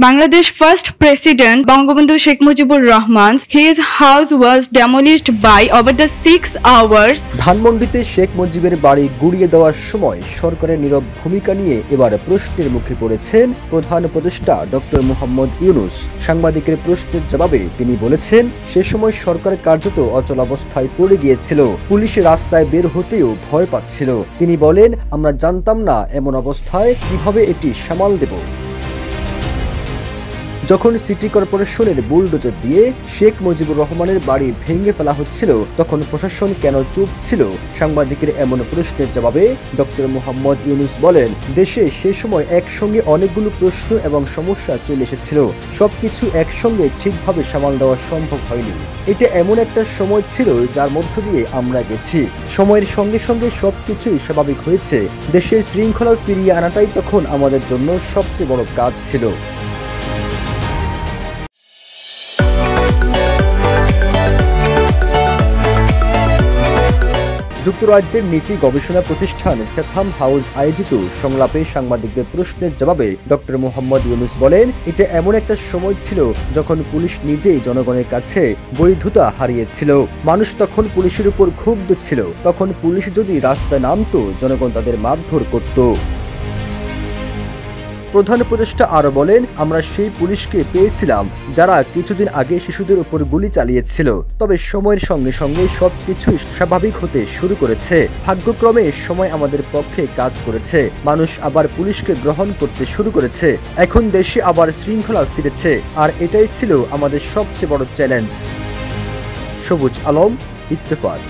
Bangladesh first president Bangabandhu Sheikh Mujibur Rahman, his house was demolished by over the 6 hours. ধানমন্ডিতে শেখ মুজিবের বাড়ি গুড়িয়ে দেওয়ার সময় সরকারের নীরব ভূমিকা নিয়ে এবার প্রশ্নের মুখে পড়েছেন প্রধান উপদেষ্টা ডক্টর মোহাম্মদ ইউনূস। সাংবাদিকের প্রশ্নের জবাবে তিনি বলেছেন, সে সময় সরকার কার্যত অচলাবস্থায় পড়ে গিয়েছিল, পুলিশ রাস্তায় বের হতেও ভয় পাচ্ছিল। তিনি বলেন, আমরা জানতাম না এমন অবস্থায় কিভাবে এটি সামাল দেব। যখন সিটি কর্পোরেশনের বুলডোজার দিয়ে শেখ মুজিবুর রহমানের বাড়ি ভেঙে ফেলা হচ্ছিল, তখন প্রশাসন কেন চুপ ছিল? সাংবাদিকের এমন প্রশ্নের জবাবে ডক্টর মোহাম্মদ ইউনূস বলেন, দেশে সে সময় একসঙ্গে অনেকগুলো প্রশ্ন এবং সমস্যা চলে এসেছিল। সবকিছু একসঙ্গে ঠিকভাবে সামাল দেওয়া সম্ভব হয়নি। এটা এমন একটা সময় ছিল যার মধ্য দিয়ে আমরা গেছি। সময়ের সঙ্গে সঙ্গে সবকিছুই স্বাভাবিক হয়েছে। দেশের শৃঙ্খলা ফিরিয়ে আনাটাই তখন আমাদের জন্য সবচেয়ে বড় কাজ ছিল। যুক্তরাজ্যের নীতি গবেষণা প্রতিষ্ঠান চ্যাথাম হাউস আয়োজিত সংলাপে সাংবাদিকদের প্রশ্নের জবাবে ডক্টর মোহাম্মদ ইউনূস বলেন, এটা এমন একটা সময় ছিল যখন পুলিশ নিজেই জনগণের কাছে বৈধতা হারিয়েছিল। মানুষ তখন পুলিশের উপর ক্ষুব্ধ ছিল। তখন পুলিশ যদি রাস্তায় নামতো, জনগণ তাদের মারধর করত। প্রধান উপদেষ্টা আরো বলেন, আমরা সেই পুলিশকে পেয়েছিলাম যারা কিছুদিন আগে শিশুদের উপর গুলি চালিয়েছিল। তবে সময়ের সঙ্গে সঙ্গে সবকিছুই স্বাভাবিক হতে শুরু করেছে। ভাগ্যক্রমে সময় আমাদের পক্ষে কাজ করেছে। মানুষ আবার পুলিশকে গ্রহণ করতে শুরু করেছে। এখন দেশে আবার শৃঙ্খলা ফিরেছে। আর এটাই ছিল আমাদের সবচেয়ে বড় চ্যালেঞ্জ। সবুজ আলম, ইত্তেফাক।